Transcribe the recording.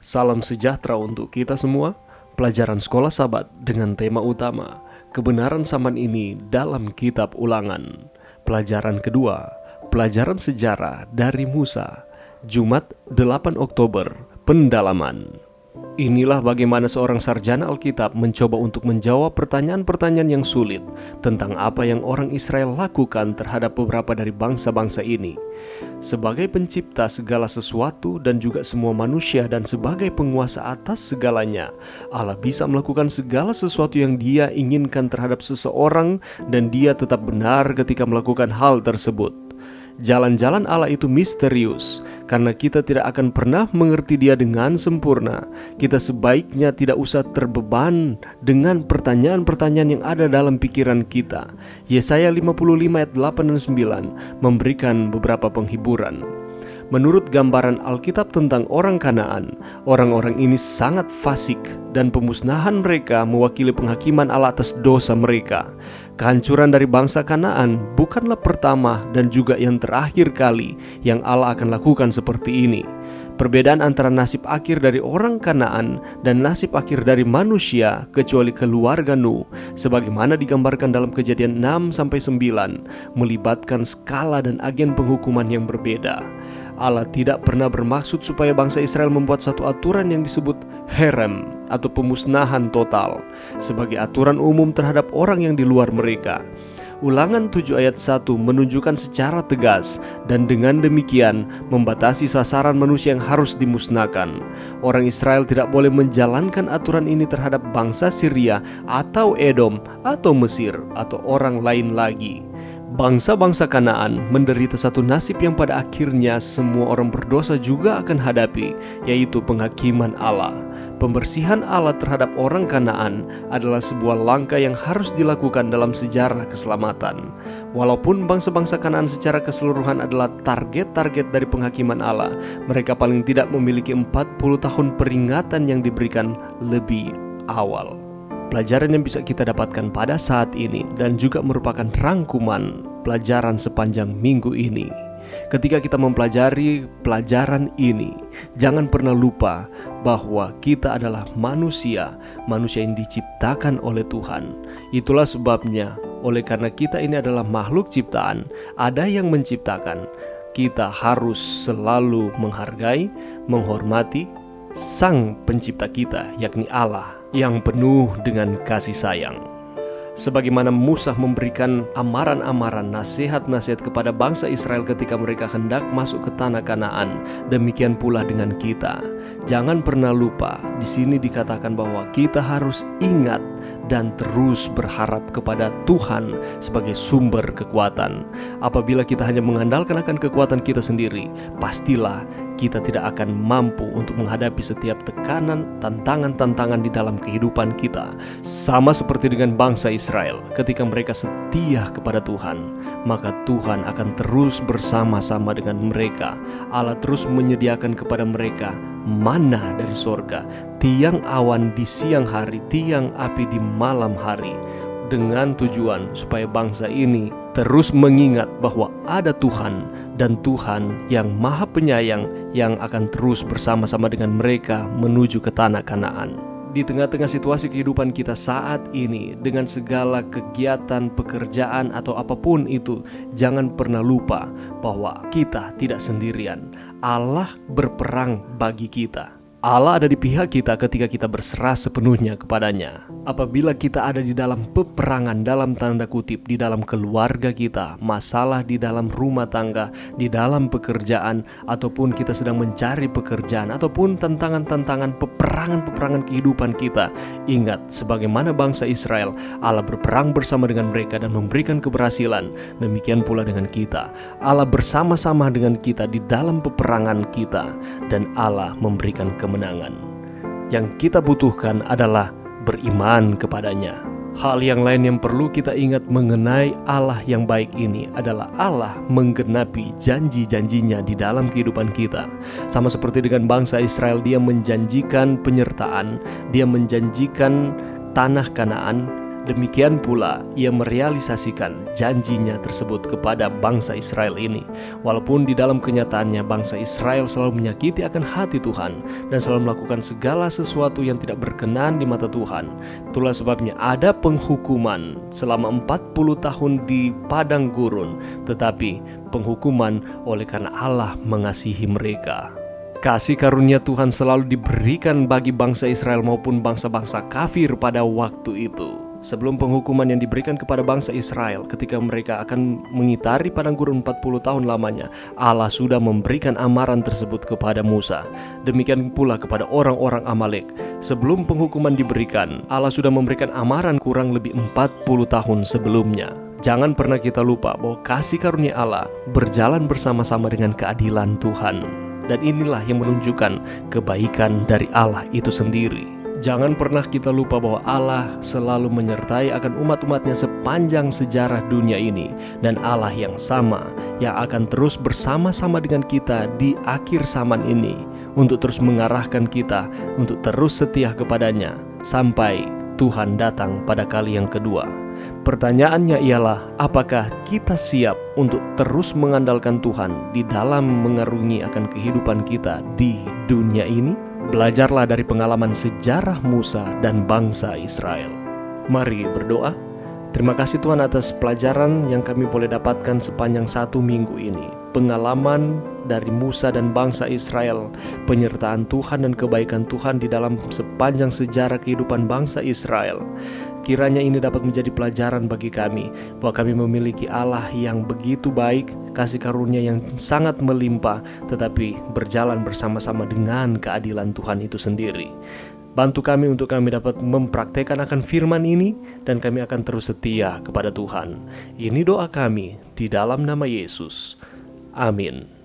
Salam sejahtera untuk kita semua. Pelajaran Sekolah Sabat dengan tema utama kebenaran zaman ini dalam Kitab Ulangan. Pelajaran kedua, pelajaran sejarah dari Musa. Jumat 8 Oktober, pendalaman. Inilah bagaimana seorang sarjana Alkitab mencoba untuk menjawab pertanyaan-pertanyaan yang sulit tentang apa yang orang Israel lakukan terhadap beberapa dari bangsa-bangsa ini. Sebagai pencipta segala sesuatu dan juga semua manusia dan sebagai penguasa atas segalanya, Allah bisa melakukan segala sesuatu yang Dia inginkan terhadap seseorang dan Dia tetap benar ketika melakukan hal tersebut. Jalan-jalan Allah itu misterius, karena kita tidak akan pernah mengerti Dia dengan sempurna. Kita sebaiknya tidak usah terbeban dengan pertanyaan-pertanyaan yang ada dalam pikiran kita. Yesaya 55 ayat 8 dan 9 memberikan beberapa penghiburan. Menurut gambaran Alkitab tentang orang Kanaan, orang-orang ini sangat fasik dan pemusnahan mereka mewakili penghakiman Allah atas dosa mereka. Kehancuran dari bangsa Kanaan bukanlah pertama dan juga yang terakhir kali yang Allah akan lakukan seperti ini. Perbedaan antara nasib akhir dari orang Kanaan dan nasib akhir dari manusia kecuali keluarga Nuh, sebagaimana digambarkan dalam Kejadian 6-9, melibatkan skala dan agen penghukuman yang berbeda. Allah tidak pernah bermaksud supaya bangsa Israel membuat satu aturan yang disebut herem atau pemusnahan total sebagai aturan umum terhadap orang yang di luar mereka. Ulangan 7 ayat 1 menunjukkan secara tegas dan dengan demikian membatasi sasaran manusia yang harus dimusnahkan. Orang Israel tidak boleh menjalankan aturan ini terhadap bangsa Syria atau Edom atau Mesir atau orang lain lagi. Bangsa-bangsa Kanaan menderita satu nasib yang pada akhirnya semua orang berdosa juga akan hadapi, yaitu penghakiman Allah. Pembersihan Allah terhadap orang Kanaan adalah sebuah langkah yang harus dilakukan dalam sejarah keselamatan. Walaupun bangsa-bangsa Kanaan secara keseluruhan adalah target-target dari penghakiman Allah, mereka paling tidak memiliki 40 tahun peringatan yang diberikan lebih awal. Pelajaran yang bisa kita dapatkan pada saat ini dan juga merupakan rangkuman pelajaran sepanjang minggu ini. Ketika kita mempelajari pelajaran ini, jangan pernah lupa bahwa kita adalah manusia yang diciptakan oleh Tuhan. Itulah sebabnya, oleh karena kita ini adalah makhluk ciptaan, ada yang menciptakan, kita harus selalu menghargai, menghormati Sang Pencipta kita, yakni Allah yang penuh dengan kasih sayang. Sebagaimana Musa memberikan amaran-amaran, nasihat-nasihat kepada bangsa Israel ketika mereka hendak masuk ke tanah Kanaan, demikian pula dengan kita. Jangan pernah lupa, di sini dikatakan bahwa kita harus ingat dan terus berharap kepada Tuhan sebagai sumber kekuatan. Apabila kita hanya mengandalkan akan kekuatan kita sendiri, pastilah kita tidak akan mampu untuk menghadapi setiap tekanan, tantangan-tantangan di dalam kehidupan kita. Sama seperti dengan bangsa Israel, ketika mereka setia kepada Tuhan, maka Tuhan akan terus bersama-sama dengan mereka. Allah terus menyediakan kepada mereka manna dari sorga, tiang awan di siang hari, tiang api di malam hari, dengan tujuan supaya bangsa ini terus mengingat bahwa ada Tuhan dan Tuhan yang Maha Penyayang yang akan terus bersama-sama dengan mereka menuju ke tanah Kanaan. Di tengah-tengah situasi kehidupan kita saat ini, dengan segala kegiatan, pekerjaan atau apapun itu, jangan pernah lupa bahwa kita tidak sendirian. Allah berperang bagi kita. Allah ada di pihak kita ketika kita berserah sepenuhnya kepadanya. Apabila kita ada di dalam peperangan, dalam tanda kutip, di dalam keluarga kita, masalah di dalam rumah tangga, di dalam pekerjaan, ataupun kita sedang mencari pekerjaan, ataupun tantangan-tantangan peperangan kehidupan kita, ingat, sebagaimana bangsa Israel, Allah berperang bersama dengan mereka dan memberikan keberhasilan. Demikian pula dengan kita. Allah bersama-sama dengan kita di dalam peperangan kita, dan Allah memberikan kemenangan. Yang kita butuhkan adalah beriman kepadanya. Hal yang lain yang perlu kita ingat mengenai Allah yang baik ini adalah Allah menggenapi janji-janjinya di dalam kehidupan kita. Sama seperti dengan bangsa Israel, Dia menjanjikan penyertaan, Dia menjanjikan tanah Kanaan, Demikian pula ia merealisasikan janjinya tersebut kepada bangsa Israel ini. Walaupun di dalam kenyataannya bangsa Israel selalu menyakiti akan hati Tuhan dan selalu melakukan segala sesuatu yang tidak berkenan di mata Tuhan. Itulah sebabnya ada penghukuman selama 40 tahun di padang gurun, tetapi penghukuman oleh karena Allah mengasihi mereka. Kasih karunia Tuhan selalu diberikan bagi bangsa Israel maupun bangsa-bangsa kafir pada waktu itu. Sebelum penghukuman yang diberikan kepada bangsa Israel ketika mereka akan mengitari padang gurun 40 tahun lamanya, Allah sudah memberikan amaran tersebut kepada Musa. Demikian pula kepada orang-orang Amalek. Sebelum penghukuman diberikan, Allah sudah memberikan amaran kurang lebih 40 tahun sebelumnya. Jangan pernah kita lupa bahwa kasih karunia Allah berjalan bersama-sama dengan keadilan Tuhan. Dan inilah yang menunjukkan kebaikan dari Allah itu sendiri. Jangan pernah kita lupa bahwa Allah selalu menyertai akan umat-umatnya sepanjang sejarah dunia ini. Dan Allah yang sama yang akan terus bersama-sama dengan kita di akhir zaman ini, untuk terus mengarahkan kita untuk terus setia kepadanya sampai Tuhan datang pada kali yang kedua. Pertanyaannya ialah, apakah kita siap untuk terus mengandalkan Tuhan di dalam mengarungi akan kehidupan kita di dunia ini? Belajarlah dari pengalaman sejarah Musa dan bangsa Israel. Mari berdoa. Terima kasih Tuhan atas pelajaran yang kami boleh dapatkan sepanjang 1 minggu ini. Pengalaman dari Musa dan bangsa Israel, penyertaan Tuhan dan kebaikan Tuhan di dalam sepanjang sejarah kehidupan bangsa Israel. Kiranya ini dapat menjadi pelajaran bagi kami, bahwa kami memiliki Allah yang begitu baik, kasih karunia yang sangat melimpah, tetapi berjalan bersama-sama dengan keadilan Tuhan itu sendiri. Bantu kami untuk kami dapat mempraktekkan akan firman ini, dan kami akan terus setia kepada Tuhan. Ini doa kami di dalam nama Yesus. Amin.